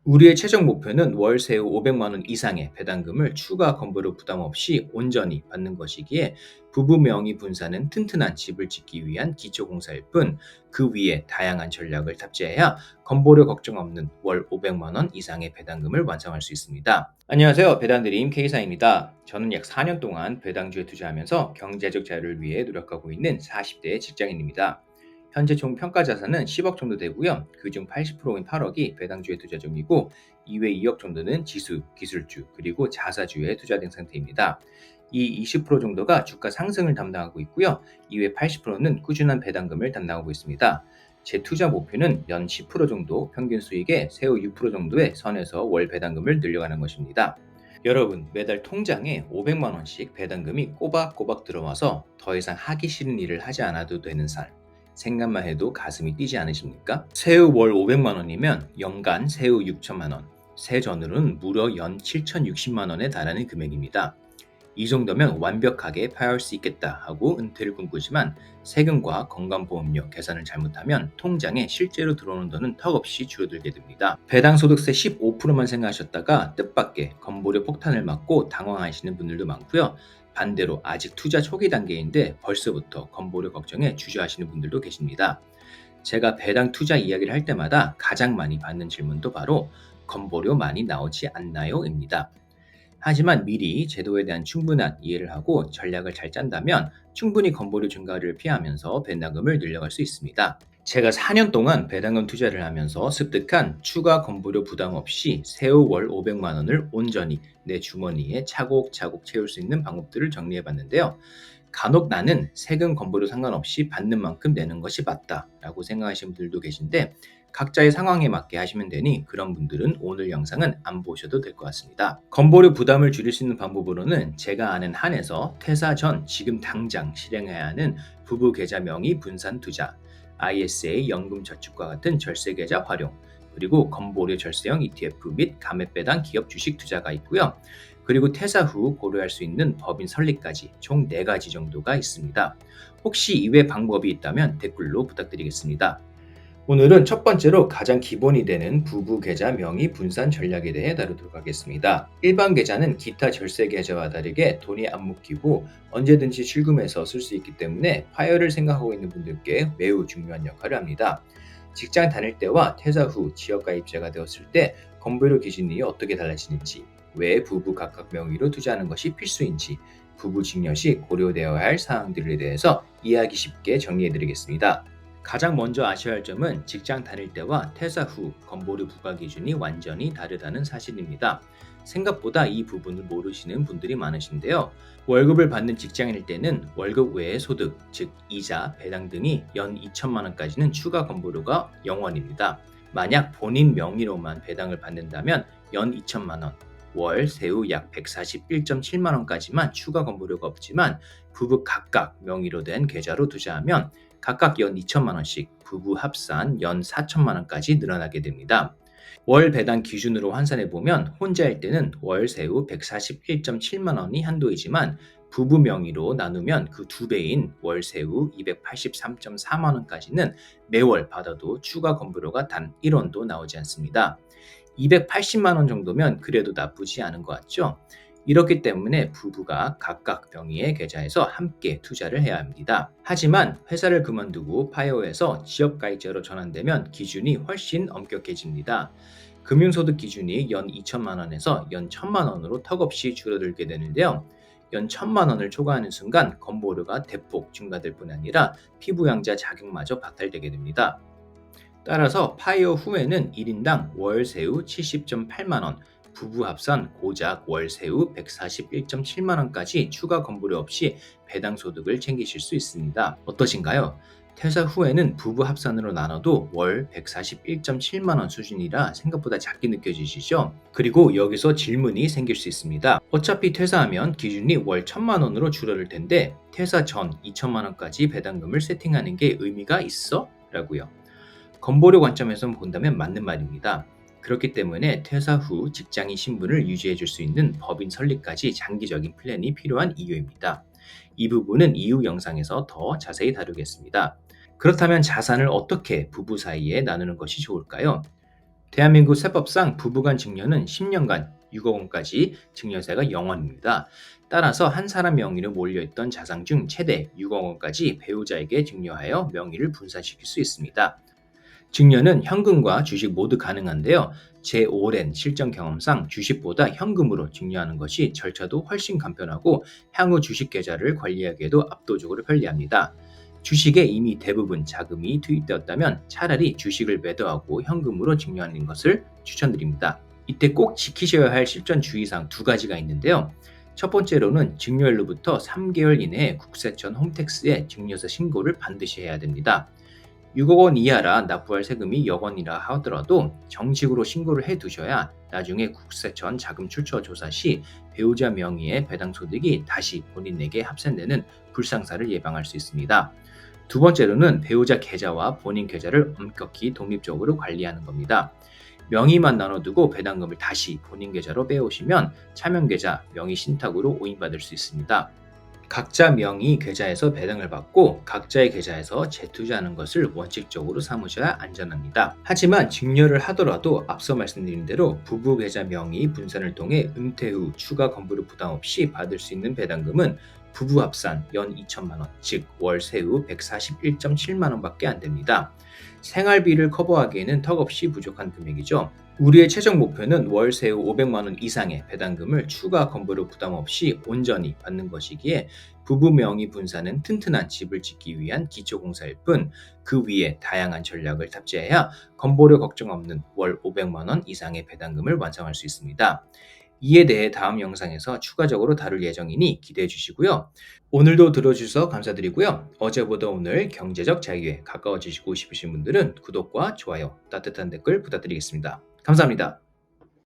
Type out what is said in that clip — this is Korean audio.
우리의 최종 목표는 월 세후 500만 원 이상의 배당금을 추가 건보료 부담 없이 온전히 받는 것이기에 부부 명의 분산은 튼튼한 집을 짓기 위한 기초공사일 뿐 그 위에 다양한 전략을 탑재해야 건보료 걱정 없는 월 500만 원 이상의 배당금을 완성할 수 있습니다. 안녕하세요. 배당드림 K사입니다. 저는 약 4년 동안 배당주에 투자하면서 경제적 자유를 위해 노력하고 있는 40대 직장인입니다. 현재 총 평가 자산은 10억 정도 되고요. 그중 80%인 8억이 배당주에 투자 중이고 이외 2억 정도는 지수, 기술주, 그리고 자사주에 투자된 상태입니다. 이 20% 정도가 주가 상승을 담당하고 있고요. 이외 80%는 꾸준한 배당금을 담당하고 있습니다. 제 투자 목표는 연 10% 정도 평균 수익의 세후 6% 정도의 선에서 월 배당금을 늘려가는 것입니다. 여러분, 매달 통장에 500만 원씩 배당금이 꼬박꼬박 들어와서 더 이상 하기 싫은 일을 하지 않아도 되는 살. 생각만 해도 가슴이 뛰지 않으십니까? 세후 월 500만 원이면 연간 세후 6천만 원, 세전으로는 무려 연 7,060만 원에 달하는 금액입니다. 이 정도면 완벽하게 파할 수 있겠다 하고 은퇴를 꿈꾸지만 세금과 건강보험료 계산을 잘못하면 통장에 실제로 들어오는 돈은 턱없이 줄어들게 됩니다. 배당소득세 15%만 생각하셨다가 뜻밖의 건보료 폭탄을 맞고 당황하시는 분들도 많고요. 반대로 아직 투자 초기 단계인데 벌써부터 건보료 걱정에 주저하시는 분들도 계십니다. 제가 배당 투자 이야기를 할 때마다 가장 많이 받는 질문도 바로 건보료 많이 나오지 않나요?입니다. 하지만 미리 제도에 대한 충분한 이해를 하고 전략을 잘 짠다면 충분히 건보료 증가를 피하면서 배당금을 늘려갈 수 있습니다. 제가 4년 동안 배당금 투자를 하면서 습득한 추가 건보료 부담 없이 세후 월 500만 원을 온전히 내 주머니에 차곡차곡 채울 수 있는 방법들을 정리해 봤는데요. 간혹 나는 세금 건보료 상관없이 받는 만큼 내는 것이 맞다라고 생각하시는 분들도 계신데 각자의 상황에 맞게 하시면 되니 그런 분들은 오늘 영상은 안 보셔도 될 것 같습니다. 건보료 부담을 줄일 수 있는 방법으로는 제가 아는 한에서 퇴사 전 지금 당장 실행해야 하는 부부 계좌 명의 분산 투자, ISA 연금저축과 같은 절세 계좌 활용, 그리고 건보료 절세형 ETF 및 감액배당 기업 주식 투자가 있고요. 그리고 퇴사 후 고려할 수 있는 법인 설립까지 총 4가지 정도가 있습니다. 혹시 이외 방법이 있다면 댓글로 부탁드리겠습니다. 오늘은 첫 번째로 가장 기본이 되는 부부 계좌 명의 분산 전략에 대해 다루도록 하겠습니다. 일반 계좌는 기타 절세 계좌와 다르게 돈이 안 묶이고 언제든지 출금해서 쓸 수 있기 때문에 파열을 생각하고 있는 분들께 매우 중요한 역할을 합니다. 직장 다닐 때와 퇴사 후 지역가입자가 되었을 때 건보료 기준이 어떻게 달라지는지, 왜 부부 각각 명의로 투자하는 것이 필수인지, 부부 증여 시 고려되어야 할 사항들에 대해서 이해하기 쉽게 정리해드리겠습니다. 가장 먼저 아셔야 할 점은 직장 다닐 때와 퇴사 후 건보료 부과 기준이 완전히 다르다는 사실입니다. 생각보다 이 부분을 모르시는 분들이 많으신데요. 월급을 받는 직장인일 때는 월급 외의 소득, 즉 이자, 배당 등이 연 2천만 원까지는 추가 건보료가 0원입니다. 만약 본인 명의로만 배당을 받는다면 연 2천만 원, 월 세후 약 141.7만 원까지만 추가 건보료가 없지만 부부 각각 명의로 된 계좌로 투자하면 각각 연 2천만 원씩 부부 합산 연 4천만 원까지 늘어나게 됩니다. 월 배당 기준으로 환산해 보면 혼자일 때는 월 세후 141.7만 원이 한도이지만 부부 명의로 나누면 그 2배인 월 세후 283.4만 원까지는 매월 받아도 추가 건보료가 단 1원도 나오지 않습니다. 280만 원 정도면 그래도 나쁘지 않은 것 같죠? 이렇기 때문에 부부가 각각 명의의 계좌에서 함께 투자를 해야 합니다. 하지만 회사를 그만두고 파이어에서 지역가입자로 전환되면 기준이 훨씬 엄격해집니다. 금융소득 기준이 연 2천만 원에서 연 1천만 원으로 턱없이 줄어들게 되는데요. 연 1천만 원을 초과하는 순간 건보료가 대폭 증가될 뿐 아니라 피부양자 자격마저 박탈되게 됩니다. 따라서 파이어 후에는 1인당 월 세후 70.8만 원, 부부 합산 고작 월 세후 141.7만 원까지 추가 건보료 없이 배당 소득을 챙기실 수 있습니다. 어떠신가요? 퇴사 후에는 부부 합산으로 나눠도 월 141.7만 원 수준이라 생각보다 작게 느껴지시죠? 그리고 여기서 질문이 생길 수 있습니다. 어차피 퇴사하면 기준이 월 1천만 원으로 줄어들 텐데 퇴사 전 2천만 원까지 배당금을 세팅하는 게 의미가 있어? 라고요. 건보료 관점에서 본다면 맞는 말입니다. 그렇기 때문에 퇴사 후 직장인 신분을 유지해 줄 수 있는 법인 설립까지 장기적인 플랜이 필요한 이유입니다. 이 부분은 이후 영상에서 더 자세히 다루겠습니다. 그렇다면 자산을 어떻게 부부 사이에 나누는 것이 좋을까요? 대한민국 세법상 부부간 증여는 10년간 6억 원까지 증여세가 0원입니다. 따라서 한 사람 명의로 몰려있던 자산 중 최대 6억 원까지 배우자에게 증여하여 명의를 분산시킬 수 있습니다. 증여는 현금과 주식 모두 가능한데요. 제 오랜 실전 경험상 주식보다 현금으로 증여하는 것이 절차도 훨씬 간편하고 향후 주식 계좌를 관리하기에도 압도적으로 편리합니다. 주식에 이미 대부분 자금이 투입되었다면 차라리 주식을 매도하고 현금으로 증여하는 것을 추천드립니다. 이때 꼭 지키셔야 할 실전 주의사항 두 가지가 있는데요. 첫 번째로는 증여일로부터 3개월 이내에 국세청 홈택스에 증여세 신고를 반드시 해야 됩니다. 6억 원 이하라 납부할 세금이 억 원이라 하더라도 정식으로 신고를 해 두셔야 나중에 국세청 자금 출처 조사 시 배우자 명의의 배당 소득이 다시 본인에게 합산되는 불상사를 예방할 수 있습니다. 두 번째로는 배우자 계좌와 본인 계좌를 엄격히 독립적으로 관리하는 겁니다. 명의만 나눠두고 배당금을 다시 본인 계좌로 빼오시면 차명 계좌, 명의 신탁으로 오인받을 수 있습니다. 각자 명의 계좌에서 배당을 받고 각자의 계좌에서 재투자하는 것을 원칙적으로 삼으셔야 안전합니다. 하지만 증여를 하더라도 앞서 말씀드린 대로 부부 계좌 명의 분산을 통해 은퇴 후 추가 건부료 부담 없이 받을 수 있는 배당금은 부부 합산 연 2천만 원, 즉 월 세후 141.7만 원밖에 안 됩니다. 생활비를 커버하기에는 턱없이 부족한 금액이죠. 우리의 최종 목표는 월 세후 500만 원 이상의 배당금을 추가 건부료 부담 없이 온전히 받는 것이기에 부부 명의 분산은 튼튼한 집을 짓기 위한 기초공사일 뿐 그 위에 다양한 전략을 탑재해야 건보료 걱정 없는 월 500만 원 이상의 배당금을 완성할 수 있습니다. 이에 대해 다음 영상에서 추가적으로 다룰 예정이니 기대해 주시고요. 오늘도 들어주셔서 감사드리고요. 어제보다 오늘 경제적 자유에 가까워지시고 싶으신 분들은 구독과 좋아요, 따뜻한 댓글 부탁드리겠습니다. 감사합니다.